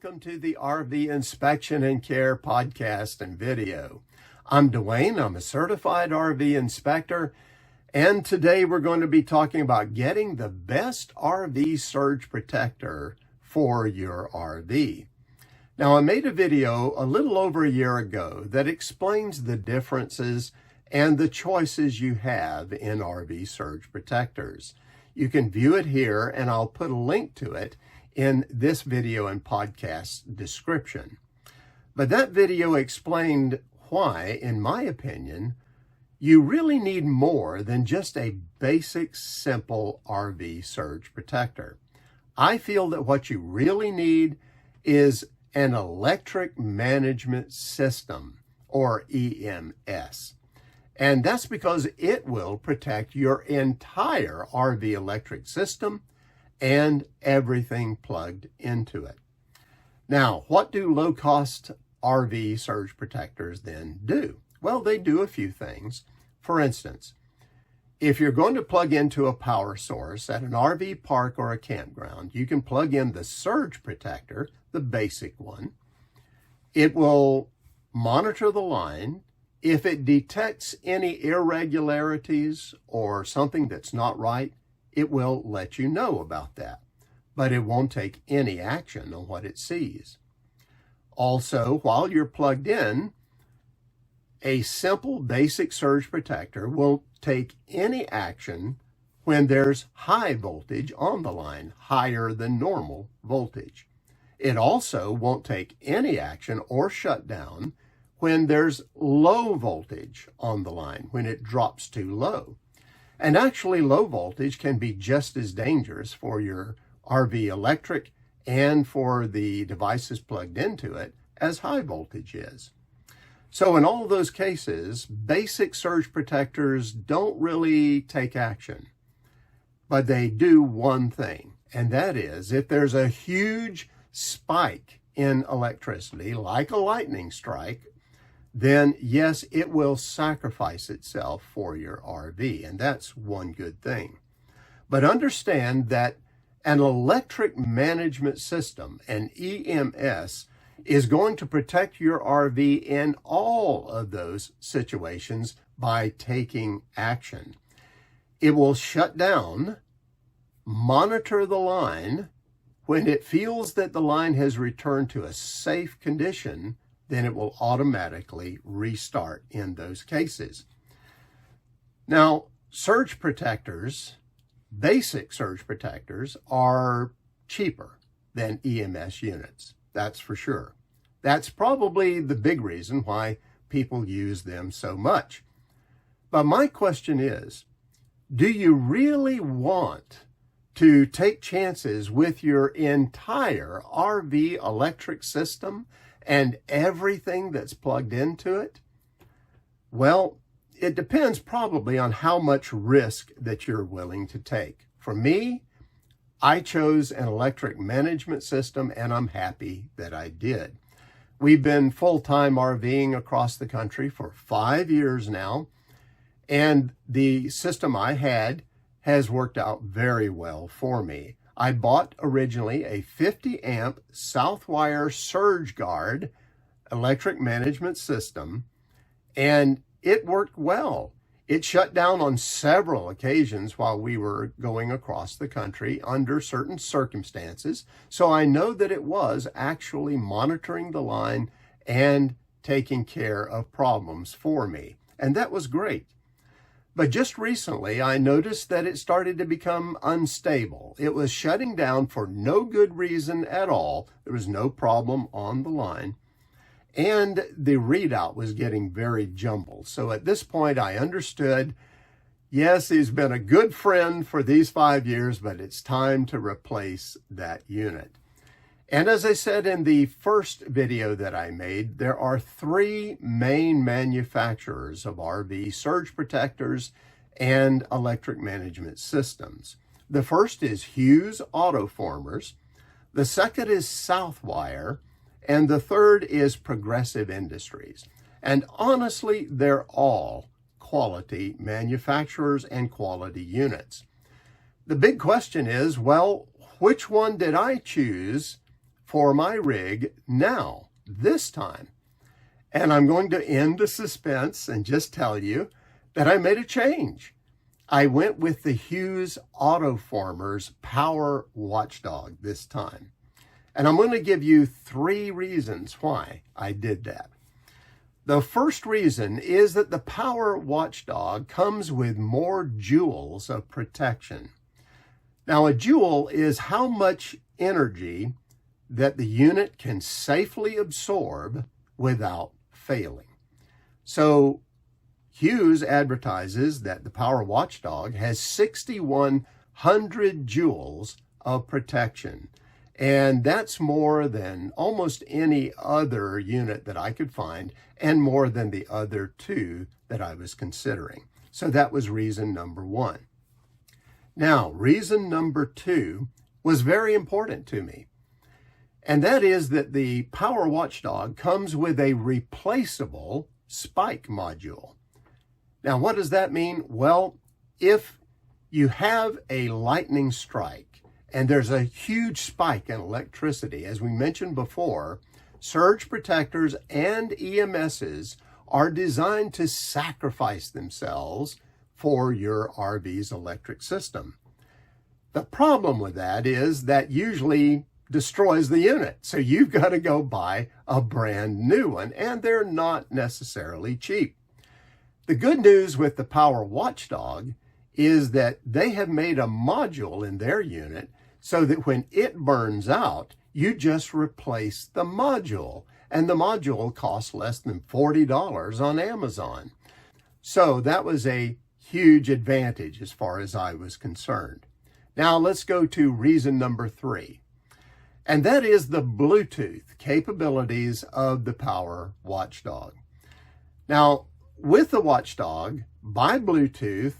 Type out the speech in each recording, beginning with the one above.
welcome to the RV Inspection and Care podcast and video. I'm Dwayne. I'm a certified RV inspector, and today we're going to be talking about getting the best RV surge protector for your RV. Now, I made a video a little over a year ago that explains the differences and the choices you have in RV surge protectors. You can view it here, and I'll put a link to it in this video and podcast description. But that video explained why, in my opinion, you really need more than just a basic, simple RV surge protector. I feel that what you really need is an electric management system, or EMS. And that's because it will protect your entire RV electric system and everything plugged into it. Now, what do low-cost RV surge protectors then do? Well, they do a few things. For instance, if you're going to plug into a power source at an RV park or a campground, you can plug in the surge protector, the basic one. It will monitor the line. If it detects any irregularities or something that's not right, it will let you know about that, but it won't take any action on what it sees. Also, while you're plugged in, a simple basic surge protector will take any action when there's high voltage on the line, higher than normal voltage. It also won't take any action or shut down when there's low voltage on the line, when it drops too low. And actually, low voltage can be just as dangerous for your RV electric and for the devices plugged into it as high voltage is. So in all those cases, basic surge protectors don't really take action, but they do one thing, and that is if there's a huge spike in electricity, like a lightning strike, then yes, it will sacrifice itself for your RV, and that's one good thing. But understand that an electric management system, an EMS, is going to protect your RV in all of those situations by taking action. It will shut down, monitor the line. When it feels that the line has returned to a safe condition, then it will automatically restart in those cases. Now, surge protectors, basic surge protectors, are cheaper than EMS units. That's for sure. That's probably the big reason why people use them so much. But my question is, do you really want to take chances with your entire RV electric system and everything that's plugged into it? Well, it depends probably on how much risk that you're willing to take. For me, I chose an electric management system, and I'm happy that I did. We've been full-time RVing across the country for 5 years now, and the system I had has worked out very well for me. I bought originally a 50 amp Southwire Surge Guard electric management system, and it worked well. It shut down on several occasions while we were going across the country under certain circumstances, so I know that it was actually monitoring the line and taking care of problems for me, and that was great. But just recently, I noticed that it started to become unstable. It was shutting down for no good reason at all. There was no problem on the line. And the readout was getting very jumbled. So at this point, I understood, yes, he's been a good friend for these 5 years, but it's time to replace that unit. And as I said in the first video that I made, there are 3 main manufacturers of RV surge protectors and electric management systems. The first is Hughes Autoformers, the second is Southwire, and the third is Progressive Industries. And honestly, they're all quality manufacturers and quality units. The big question is, well, which one did I choose for my rig now, this time. And I'm going to end the suspense and just tell you that I made a change. I went with the Hughes Autoformers Power Watchdog this time. And I'm going to give you 3 reasons why I did that. The first reason is that the Power Watchdog comes with more joules of protection. Now, a joule is how much energy that the unit can safely absorb without failing. So Hughes advertises that the Power Watchdog has 6,100 joules of protection. And that's more than almost any other unit that I could find, and more than the other 2 that I was considering. So that was reason number 1. Now, reason number 2 was very important to me. And that is that the Power Watchdog comes with a replaceable spike module. Now, what does that mean? Well, if you have a lightning strike and there's a huge spike in electricity, as we mentioned before, surge protectors and EMSs are designed to sacrifice themselves for your RV's electric system. The problem with that is that usually destroys the unit. So you've got to go buy a brand new one, and they're not necessarily cheap. The good news with the Power Watchdog is that they have made a module in their unit so that when it burns out, you just replace the module, and the module costs less than $40 on Amazon. So that was a huge advantage as far as I was concerned. Now let's go to reason number 3. And that is the Bluetooth capabilities of the Power Watchdog. Now, with the Watchdog, by Bluetooth,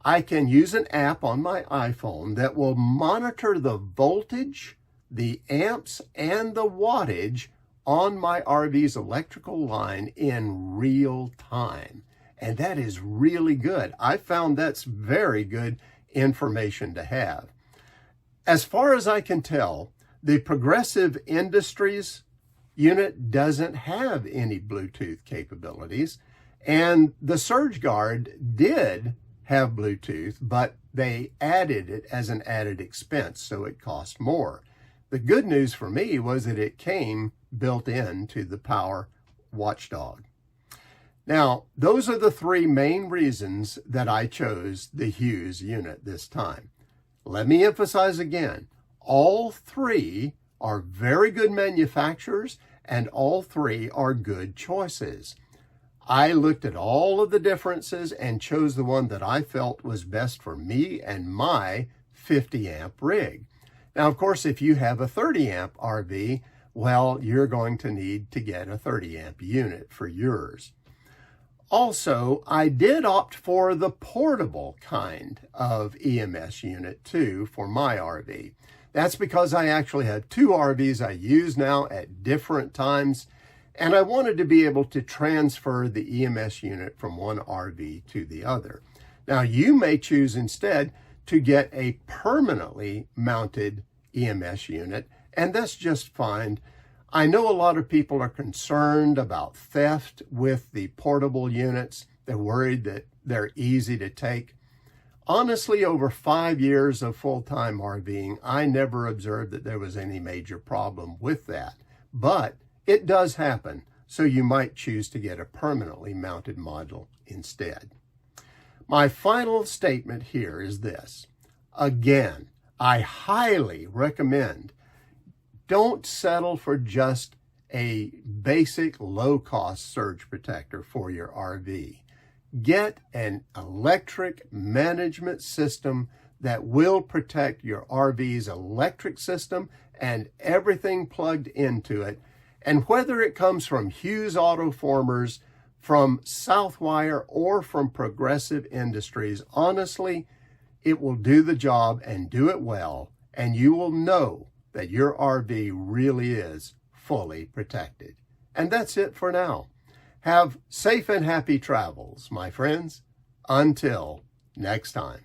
I can use an app on my iPhone that will monitor the voltage, the amps, and the wattage on my RV's electrical line in real time. And that is really good. I found that's very good information to have. As far as I can tell, the Progressive Industries unit doesn't have any Bluetooth capabilities, and the Surge Guard did have Bluetooth, but they added it as an added expense, so it cost more. The good news for me was that it came built into the Power Watchdog. Now, those are the 3 main reasons that I chose the Hughes unit this time. Let me emphasize again, all 3 are very good manufacturers, and all 3 are good choices. I looked at all of the differences and chose the one that I felt was best for me and my 50 amp rig. Now, of course, if you have a 30 amp RV, well, you're going to need to get a 30 amp unit for yours. Also, I did opt for the portable kind of EMS unit too for my RV. That's because I actually have 2 RVs I use now at different times, and I wanted to be able to transfer the EMS unit from one RV to the other. Now, you may choose instead to get a permanently mounted EMS unit, and that's just fine. I know a lot of people are concerned about theft with the portable units. They're worried that they're easy to take. Honestly, over 5 years of full-time RVing, I never observed that there was any major problem with that. But it does happen, so you might choose to get a permanently mounted module instead. My final statement here is this. Again, I highly recommend don't settle for just a basic low-cost surge protector for your RV. Get an electric management system that will protect your RV's electric system and everything plugged into it. And whether it comes from Hughes Autoformers, from Southwire, or from Progressive Industries, honestly, it will do the job and do it well, and you will know that your RV really is fully protected. And that's it for now. Have safe and happy travels, my friends. Until next time.